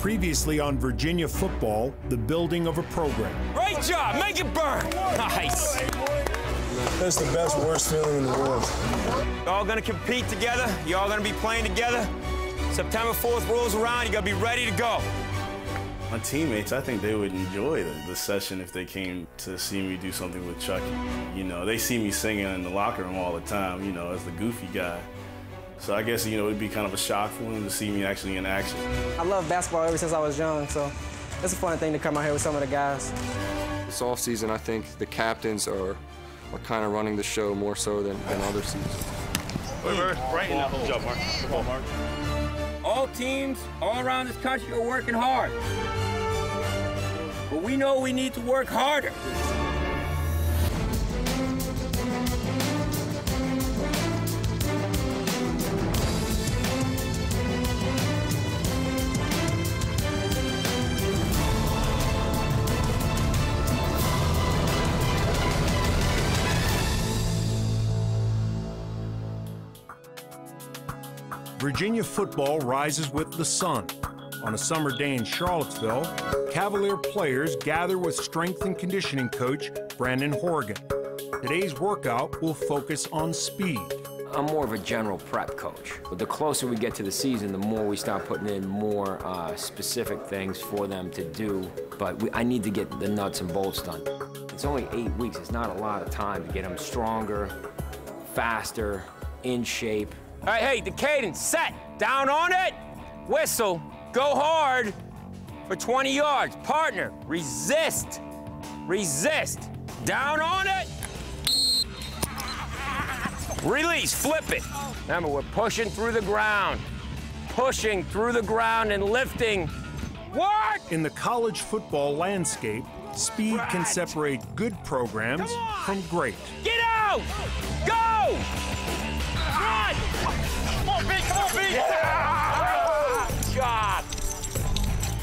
Previously on Virginia Football, the building of a program. Great job, make it burn. Nice. That's the best, worst feeling in the world. You're all gonna compete together. You're all gonna be playing together. September 4th rolls around, you gotta be ready to go. My teammates, I think they would enjoy the session if they came to see me do something with Chucky. You know, they see me singing in the locker room all the time, you know, as the goofy guy. So I guess, you know, it'd be kind of a shock for them to see me actually in action. I love basketball ever since I was young, so it's a fun thing to come out here with some of the guys. This offseason, I think the captains are kind of running the show more so than other seasons. Right in that hole. Good job, Mark. Good ball, Mark. All teams all around this country are working hard. But we know we need to work harder. Virginia football rises with the sun. On a summer day in Charlottesville, Cavalier players gather with strength and conditioning coach Brandon Horgan. Today's workout will focus on speed. I'm more of a general prep coach. But the closer we get to the season, the more we start putting in more specific things for them to do. But I need to get the nuts and bolts done. It's only 8 weeks. It's not a lot of time to get them stronger, faster, in shape. All right, hey, the cadence, set, down on it, whistle, go hard for 20 yards. Partner, resist, resist, down on it. Release, flip it. Remember, we're pushing through the ground and lifting. Work! In the college football landscape, speed can separate good programs from great. Get out! Go! Run! Come on, B! Come on, B! Yeah! Job!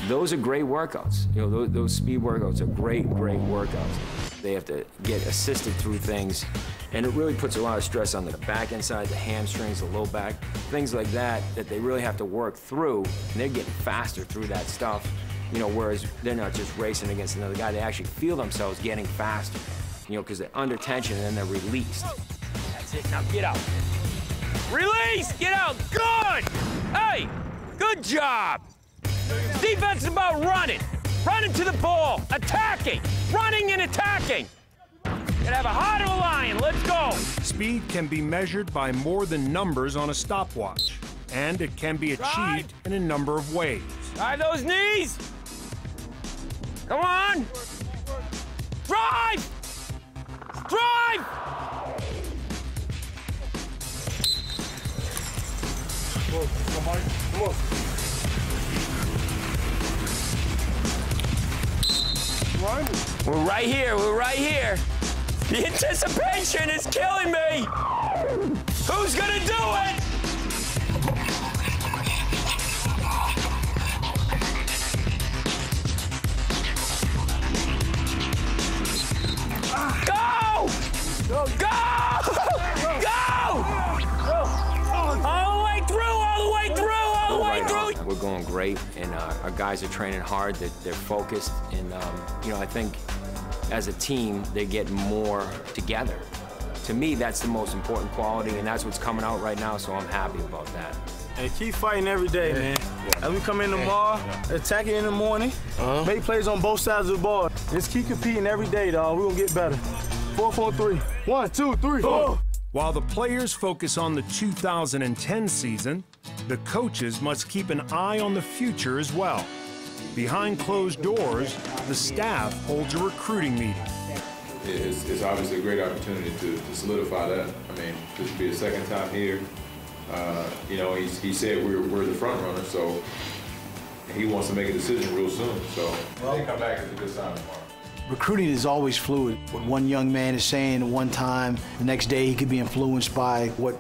Those are great workouts. You know, those speed workouts are great workouts. They have to get assisted through things, and it really puts a lot of stress on the back end side, the hamstrings, the low back, things like that they really have to work through, and they're getting faster through that stuff, you know, whereas they're not just racing against another guy. They actually feel themselves getting faster, you know, because they're under tension and then they're released. That's it, now get out. Release, get out, good! Hey, good job. Defense is about running to the ball, attacking, running and attacking. Gotta have a heart of a lion, let's go. Speed can be measured by more than numbers on a stopwatch, and it can be achieved in a number of ways. Drive those knees. Come on. Drive! Drive! Come on. We're right here, we're right here. The anticipation is killing me. Who's gonna do it? Go! Go! Go! All the way through, all the way through, all the way through. We're going great, and our guys are training hard. They're focused, and you know, I think as a team, they're getting more together. To me, that's the most important quality, and that's what's coming out right now, so I'm happy about that. Hey, keep fighting every day, man. As we come in tomorrow, attack it in the morning, make plays on both sides of the ball. Just keep competing every day, dog. We're gonna get better. 4-4-3. 1, 2, 3, 4. While the players focus on the 2010 season, the coaches must keep an eye on the future as well. Behind closed doors, the staff holds a recruiting meeting. It's obviously a great opportunity to solidify that. I mean, this will be the second time here. You know, he said we're the front runner, so he wants to make a decision real soon. So when they come back, it's a good sign tomorrow. Recruiting is always fluid. What one young man is saying at one time, the next day he could be influenced by what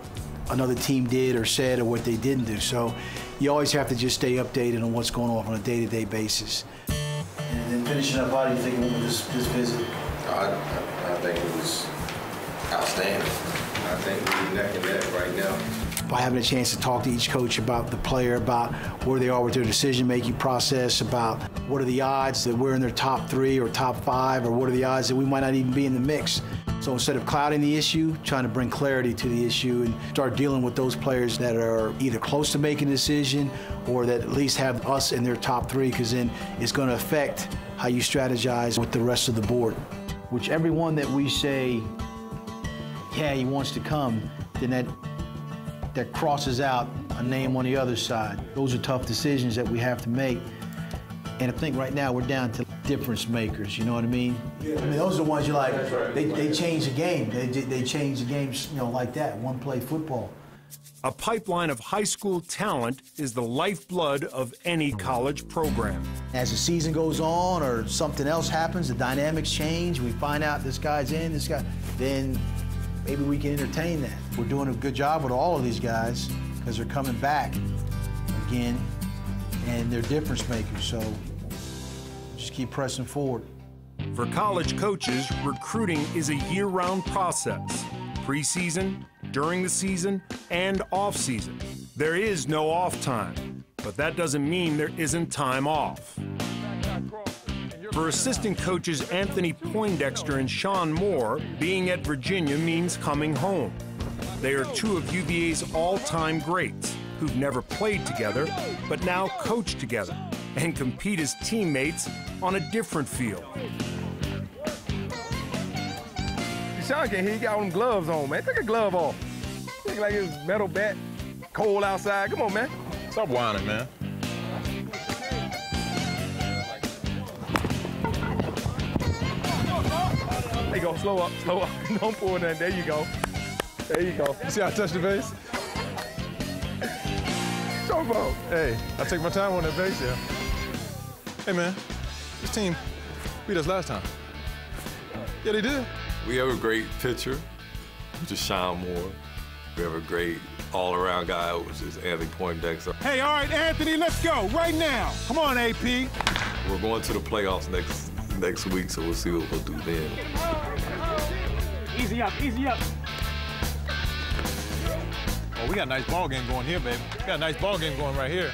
another team did or said or what they didn't do. So you always have to just stay updated on what's going on a day-to-day basis. And then finishing up, how do you think it went with this visit? I think it was outstanding. I think we're neck and neck right now. by having a chance to talk to each coach about the player, about where they are with their decision-making process, about what are the odds that we're in their top 3 or top 5, or what are the odds that we might not even be in the mix. So instead of clouding the issue, trying to bring clarity to the issue and start dealing with those players that are either close to making a decision or that at least have us in their top 3, because then it's going to affect how you strategize with the rest of the board. Which everyone that we say, yeah, he wants to come, then that crosses out a name on the other side. Those are tough decisions that we have to make. And I think right now we're down to difference makers, you know what I mean? Yeah. I mean, those are the ones you're like, they change the game. They change the games, you know, like that, one-play football. A pipeline of high school talent is the lifeblood of any college program. As the season goes on or something else happens, the dynamics change, we find out this guy's in, this guy, then maybe we can entertain that. We're doing a good job with all of these guys because they're coming back again, and they're difference makers, so just keep pressing forward. For college coaches, recruiting is a year-round process. Preseason, during the season, and off-season. There is no off time, but that doesn't mean there isn't time off. For assistant coaches Anthony Poindexter and Sean Moore, being at Virginia means coming home. They are 2 of UVA's all-time greats who've never played together, but now coach together and compete as teammates on a different field. Sean can't hear, he got all them gloves on, man. Take a glove off. Look like it's metal bat, cold outside. Come on, man. Stop whining, man. There you go, slow up, slow up. Don't pull nothing. There you go. There you go. You see how I touched the base? Showboat. Hey, I take my time on that base, yeah. Hey, man, this team beat us last time. Yeah, they did. We have a great pitcher, which is Sean Moore. We have a great all-around guy, which is Anthony Poindexter. Hey, all right, Anthony, let's go right now. Come on, AP. We're going to the playoffs next week, so we'll see what we'll do then. Easy up, easy up. Oh, we got a nice ball game going here, baby. We got a nice ball game going right here.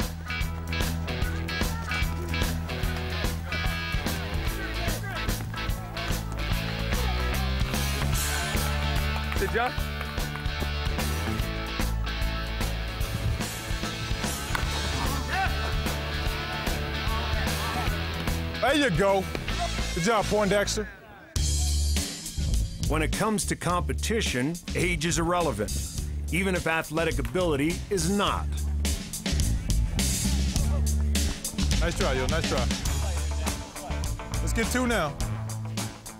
Good job. There you go. Good job, Poindexter. When it comes to competition, age is irrelevant, even if athletic ability is not. Nice try, yo, nice try. Let's get 2 now.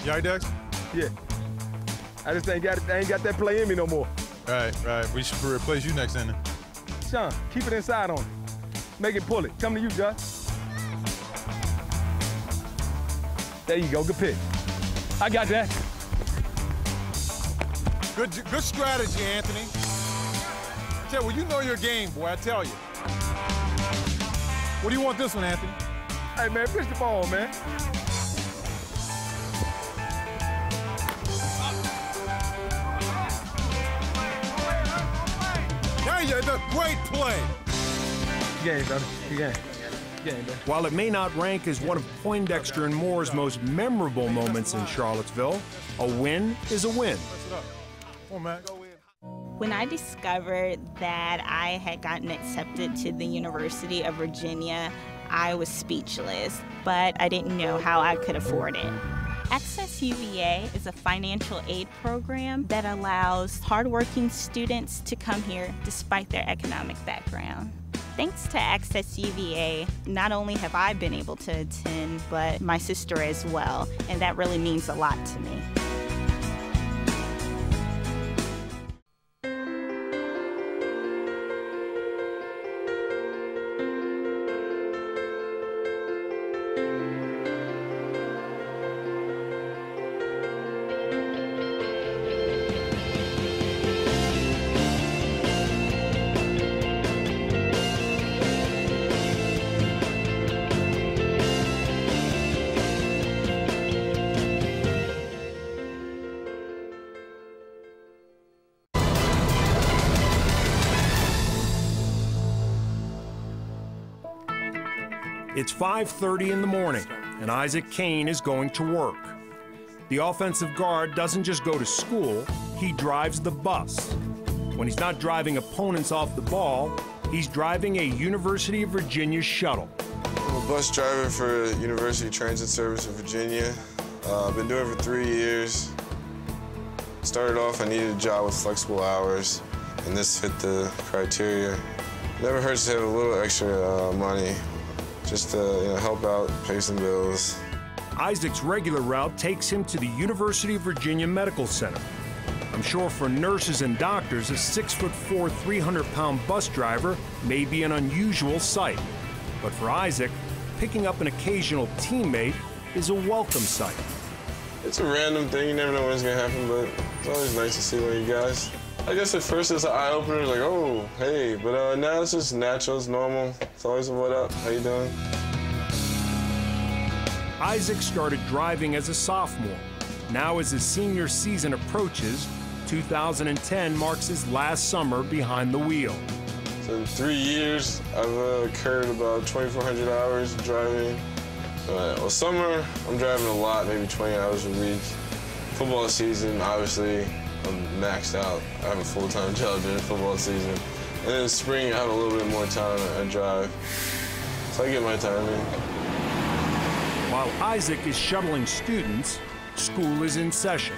You all right, Dex? Yeah. I just ain't got that play in me no more. Right. We should replace you next inning. Sean, keep it inside on it. Make it pull it. Come to you, Josh. There you go, good pitch. I got that. Good strategy, Anthony. I tell you, well, you know your game, boy, I tell you. What do you want this one, Anthony? Hey, man, pitch the ball, man. It's a great play. Good game, brother. Good game. Good game, man. While it may not rank as one of Poindexter and Moore's most memorable moments in Charlottesville, a win is a win. Come on, man. When I discovered that I had gotten accepted to the University of Virginia, I was speechless, but I didn't know how I could afford it. Access UVA is a financial aid program that allows hardworking students to come here despite their economic background. Thanks to Access UVA, not only have I been able to attend, but my sister as well, and that really means a lot to me. It's 5:30 in the morning, and Isaac Kane is going to work. The offensive guard doesn't just go to school, he drives the bus. When he's not driving opponents off the ball, he's driving a University of Virginia shuttle. I'm a bus driver for University Transit Service of Virginia. I've been doing it for 3 years. Started off, I needed a job with flexible hours, and this fit the criteria. Never hurts to have a little extra money, just to help out, pay some bills. Isaac's regular route takes him to the University of Virginia Medical Center. I'm sure for nurses and doctors, a 6'4", 300-pound bus driver may be an unusual sight. But for Isaac, picking up an occasional teammate is a welcome sight. It's a random thing, you never know when it's gonna happen, but it's always nice to see one of you guys. I guess at first it's an eye-opener, like, oh, hey, but now it's just natural, it's normal. It's always a what up, how you doing? Isaac started driving as a sophomore. Now as his senior season approaches, 2010 marks his last summer behind the wheel. So in 3 years, I've incurred about 2,400 hours of driving. Well, summer, I'm driving a lot, maybe 20 hours a week. Football season, obviously, I'm maxed out. I have a full-time job during football season. And then in spring, I have a little bit more time to drive. So I get my time in. While Isaac is shuttling students, school is in session.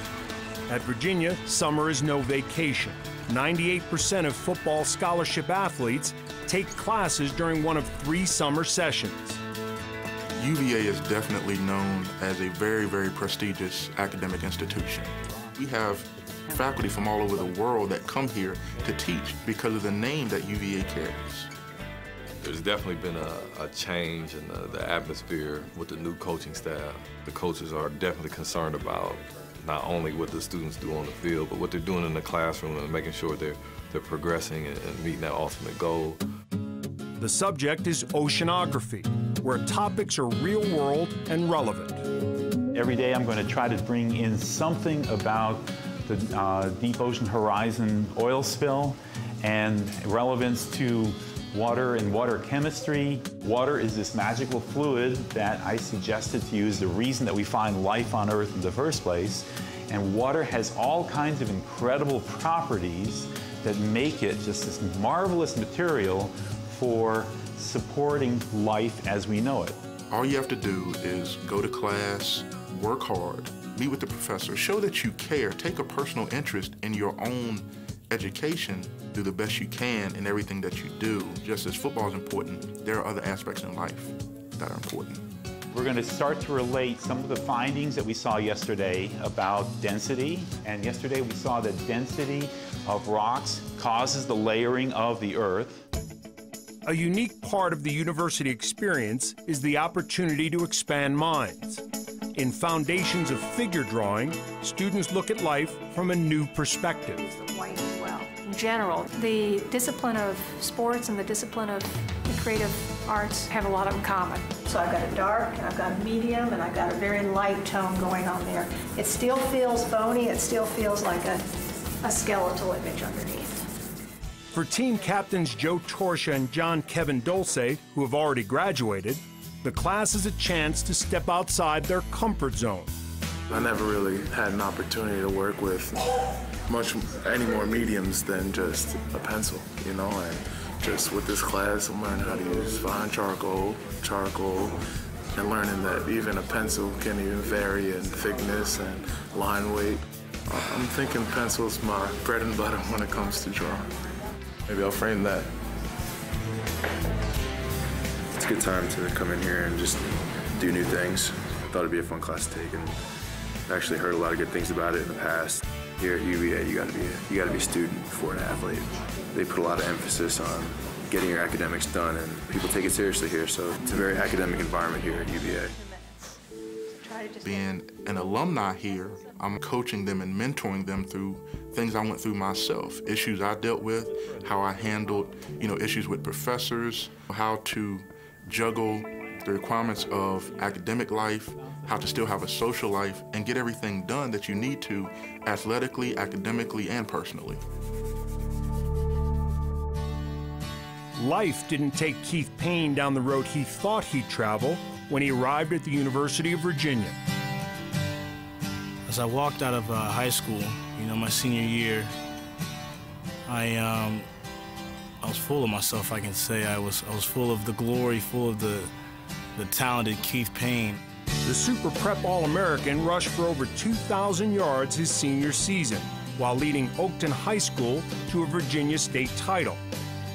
At Virginia, summer is no vacation. 98% of football scholarship athletes take classes during one of 3 summer sessions. UVA is definitely known as a very, very prestigious academic institution. We have faculty from all over the world that come here to teach because of the name that UVA carries. There's definitely been a change in the atmosphere with the new coaching staff. The coaches are definitely concerned about not only what the students do on the field, but what they're doing in the classroom and making sure they're progressing and meeting that ultimate goal. The subject is oceanography, where topics are real world and relevant. Every day I'm going to try to bring in something about the Deep Ocean Horizon oil spill and relevance to water and water chemistry. Water is this magical fluid that I suggested to you is the reason that we find life on Earth in the first place. And water has all kinds of incredible properties that make it just this marvelous material for supporting life as we know it. All you have to do is go to class, work hard, meet with the professor, show that you care, take a personal interest in your own education, do the best you can in everything that you do. Just as football is important, there are other aspects in life that are important. We're going to start to relate some of the findings that we saw yesterday about density. And yesterday we saw that density of rocks causes the layering of the Earth. A unique part of the university experience is the opportunity to expand minds. In Foundations of Figure Drawing, students look at life from a new perspective. In general, the discipline of sports and the discipline of the creative arts have a lot in common. So I've got a dark, and I've got a medium, and I've got a very light tone going on there. It still feels bony, it still feels like a skeletal image underneath. For team captains Joe Torsha and John Kevin Dulce, who have already graduated, the class is a chance to step outside their comfort zone. I never really had an opportunity to work with any more mediums than just a pencil, you know, and just with this class I'm learning how to use fine charcoal, and learning that even a pencil can even vary in thickness and line weight. I'm thinking pencil's my bread and butter when it comes to drawing. Maybe I'll frame that. It's a good time to come in here and just do new things. I thought it'd be a fun class to take, and I actually heard a lot of good things about it in the past. Here at UVA, you gotta be a student before an athlete. They put a lot of emphasis on getting your academics done, and people take it seriously here, so it's a very academic environment here at UVA. Being an alumni here, I'm coaching them and mentoring them through things I went through myself, issues I dealt with, how I handled, issues with professors, how to juggle the requirements of academic life, how to still have a social life, and get everything done that you need to athletically, academically, and personally. life didn't take Keith Payne down the road he thought he'd travel when he arrived at the University of Virginia. As I walked out of high school, my senior year, I was full of myself, I can say. I was full of the glory, full of the talented Keith Payne. The Super Prep All-American rushed for over 2,000 yards his senior season, while leading Oakton High School to a Virginia State title.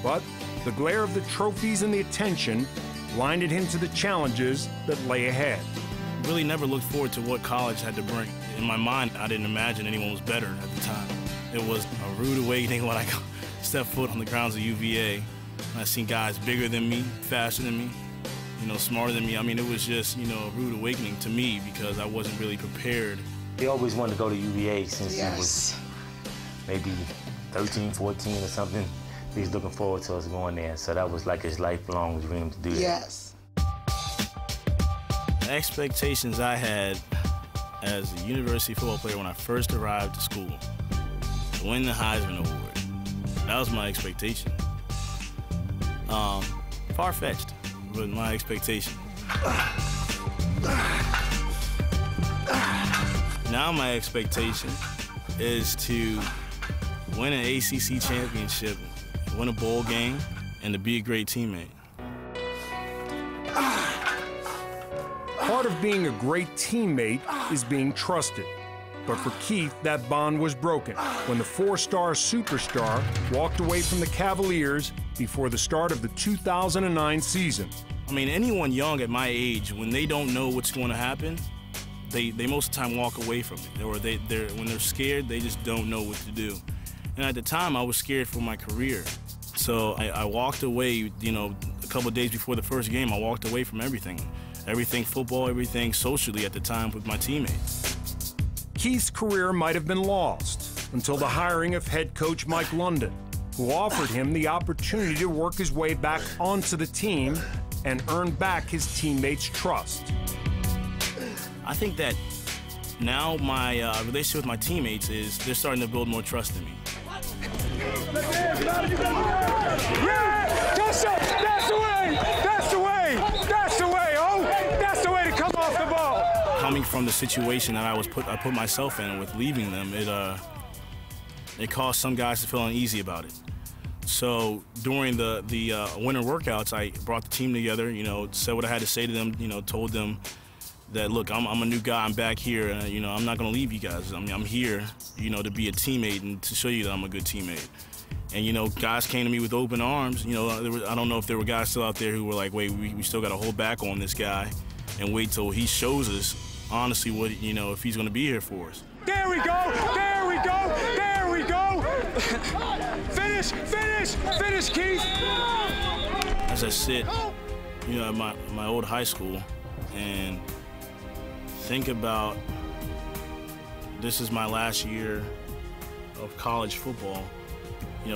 But the glare of the trophies and the attention blinded him to the challenges that lay ahead. Really never looked forward to what college had to bring. In my mind, I didn't imagine anyone was better at the time. It was a rude awakening when I stepped foot on the grounds of UVA. I seen guys bigger than me, faster than me, smarter than me. I mean, it was just, a rude awakening to me because I wasn't really prepared. He always wanted to go to UVA since he was maybe 13, 14 or something. He was looking forward to us going there, so that was like his lifelong dream to do that. Yes. The expectations I had as a university football player when I first arrived to school, to win the Heisman Award, that was my expectation. Far-fetched, but my expectation. Now my expectation is to win an ACC championship, win a bowl game, and to be a great teammate. Part of being a great teammate is being trusted. But for Keith, that bond was broken when the four-star superstar walked away from the Cavaliers before the start of the 2009 season. I mean, anyone young at my age, when they don't know what's going to happen, they most of the time walk away from it. Or when they're scared, they just don't know what to do. And at the time, I was scared for my career. So I walked away, a couple of days before the first game, I walked away from everything. Everything football, everything socially at the time with my teammates. Keith's career might have been lost until the hiring of head coach Mike London, who offered him the opportunity to work his way back onto the team and earn back his teammates' trust. I think that now my relationship with my teammates is they're starting to build more trust in me. Yeah! That's the way! That's the way! That's the way, oh! That's the way to come off the ball! Coming from the situation that I put myself in with leaving them, it caused some guys to feel uneasy about it. So during the winter workouts, I brought the team together, said what I had to say to them, told them that, look, I'm a new guy, I'm back here, and I'm not gonna leave you guys. I'm here, to be a teammate and to show you that I'm a good teammate. And guys came to me with open arms. I don't know if there were guys still out there who were like, wait, we still gotta hold back on this guy and wait till he shows us honestly what, if he's gonna be here for us. There we go, there we go, there we go! Finish, finish, finish, Keith! As I sit, at my old high school and think about this is my last year of college football,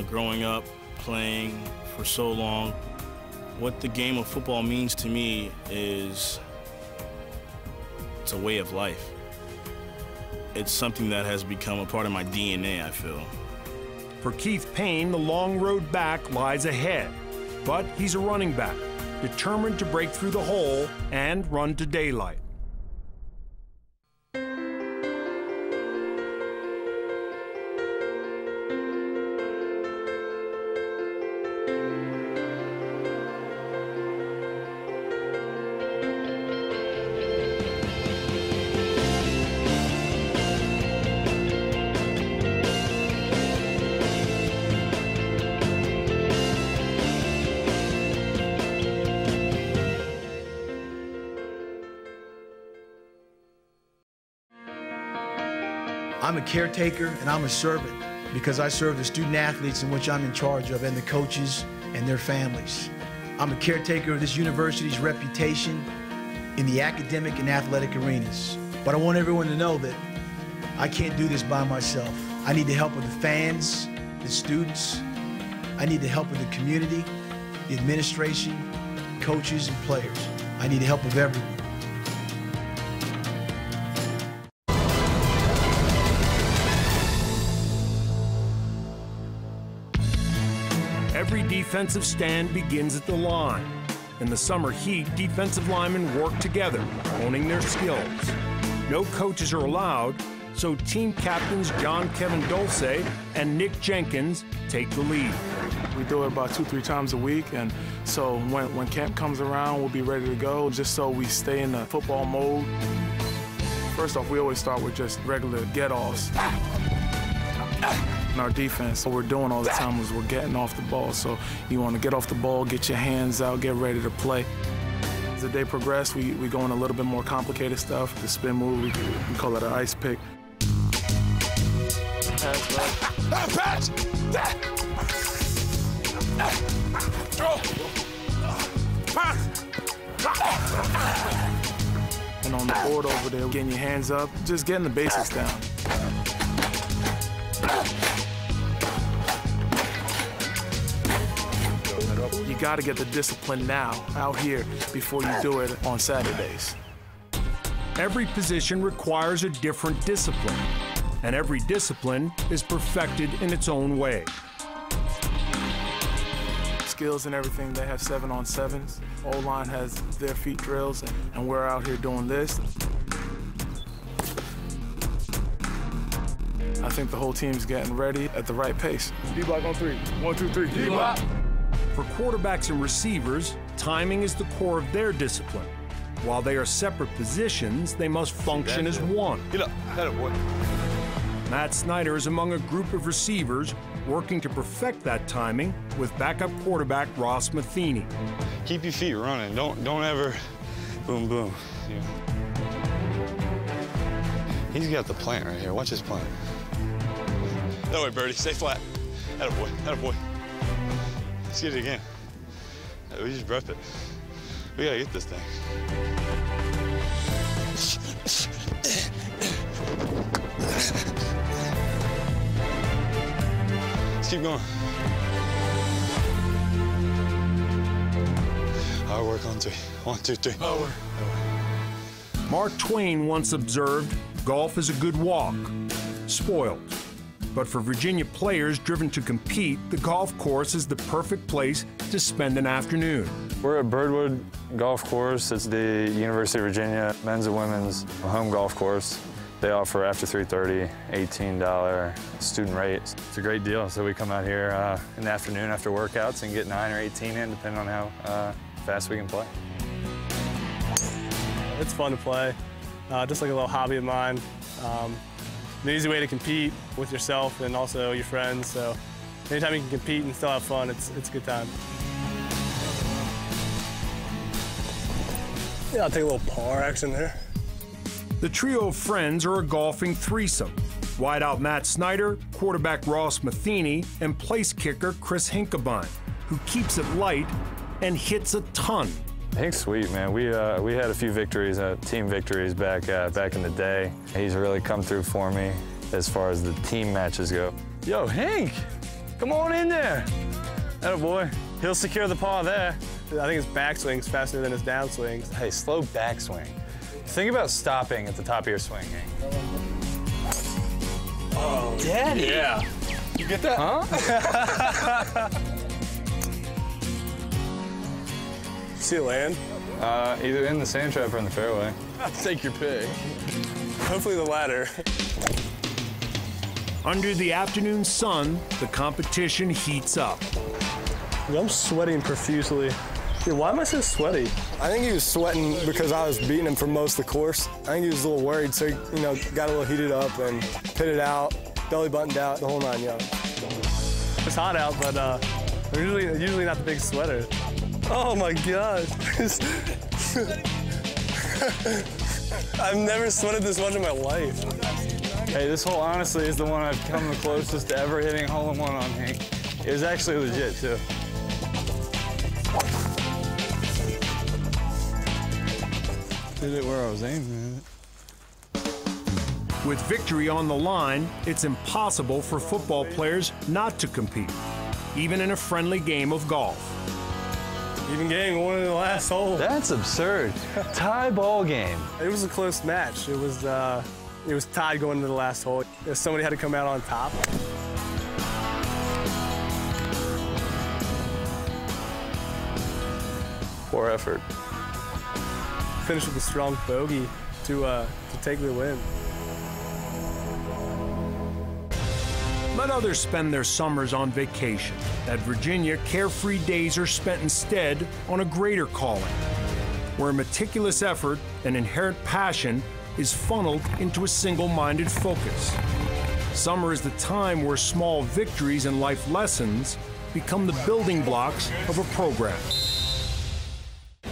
growing up, playing for so long, what the game of football means to me is it's a way of life. It's something that has become a part of my DNA, I feel. For Keith Payne, the long road back lies ahead, but he's a running back, determined to break through the hole and run to daylight. I'm a caretaker and I'm a servant because I serve the student athletes in which I'm in charge of and the coaches and their families. I'm a caretaker of this university's reputation in the academic and athletic arenas. But I want everyone to know that I can't do this by myself. I need the help of the fans, the students. I need the help of the community, the administration, coaches, and players. I need the help of everyone. Every defensive stand begins at the line. In the summer heat, defensive linemen work together, honing their skills. No coaches are allowed, so team captains John Kevin Dulce and Nick Jenkins take the lead. We do it about 2-3 times a week, and so when camp comes around, we'll be ready to go, just so we stay in the football mode. First off, we always start with just regular get-offs. In our defense, what we're doing all the time is we're getting off the ball. So you want to get off the ball, get your hands out, get ready to play. As the day progresses, we go in a little bit more complicated stuff. The spin move, we call it an ice pick. Patch! And on the board over there, getting your hands up, just getting the basics down. You got to get the discipline now, out here, before you do it on Saturdays. Every position requires a different discipline, and every discipline is perfected in its own way. Skills and everything, they have 7-on-7s. O-line has their feet drills, and we're out here doing this. I think the whole team's getting ready at the right pace. D-block on 3. 1, 2, 3. D-block. For quarterbacks and receivers, timing is the core of their discipline. While they are separate positions, they must function as one. Get up. That boy. Matt Snyder is among a group of receivers working to perfect that timing with backup quarterback Ross Matheny. Keep your feet running. Don't ever boom, boom. Yeah. He's got the plant right here. Watch his plant. No way, Birdie. Stay flat. Attaboy. Attaboy. Let's get it again. We just breath it. We gotta get this thing. Let's keep going. Hard work on 3. 1, 2, 3. Over. Mark Twain once observed, golf is a good walk, spoiled. But for Virginia players driven to compete, the golf course is the perfect place to spend an afternoon. We're at Birdwood Golf Course. It's the University of Virginia men's and women's home golf course. They offer after 3:30, $18 student rate. It's a great deal. So we come out here in the afternoon after workouts and get 9 or 18 in, depending on how fast we can play. It's fun to play, just like a little hobby of mine. An easy way to compete with yourself and also your friends. So anytime you can compete and still have fun, it's a good time. Yeah, I'll take a little par action there. The trio of friends are a golfing threesome. Wideout Matt Snyder, quarterback Ross Matheny, and place kicker Chris Hinkebine, who keeps it light and hits a ton. Hank's sweet, man. We had a few victories, team victories back in the day. He's really come through for me as far as the team matches go. Yo, Hank, come on in there. Attaboy. He'll secure the paw there. I think his backswing's faster than his downswings. Hey, slow backswing. Think about stopping at the top of your swing, Hank. Oh, Daddy. Yeah. You get that? Huh? See it land? Either in the sand trap or in the fairway. Take your pick. Hopefully the latter. Under the afternoon sun, the competition heats up. I'm sweating profusely. Dude, why am I so sweaty? I think he was sweating because I was beating him for most of the course. I think he was a little worried, so he, got a little heated up and pitted out, belly buttoned out, the whole 9 yards. It's hot out, but I'm usually not the big sweater. Oh my gosh. I've never sweated this much in my life. Hey, this hole honestly is the one I've come the closest to ever hitting a hole-in-one on, Hank. It was actually legit, too. Did it where I was aiming at. With victory on the line, it's impossible for football players not to compete, even in a friendly game of golf. Even game, going into the last hole. That's absurd. Tie ball game. It was a close match. It was tied going into the last hole. Somebody had to come out on top. pour effort. Finish with a strong bogey to take the win. Let others spend their summers on vacation. At Virginia, carefree days are spent instead on a greater calling, where meticulous effort and inherent passion is funneled into a single-minded focus. Summer is the time where small victories and life lessons become the building blocks of a program.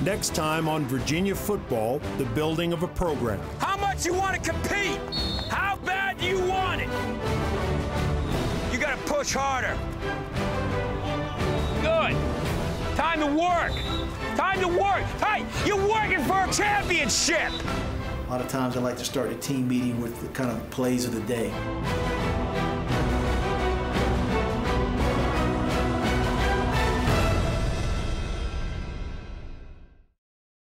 Next time on Virginia Football, the building of a program. How much you want to compete? How bad do you want it? You got to push harder. Good. Time to work. Time to work. Hey, you're working for a championship. A lot of times I like to start a team meeting with the kind of plays of the day.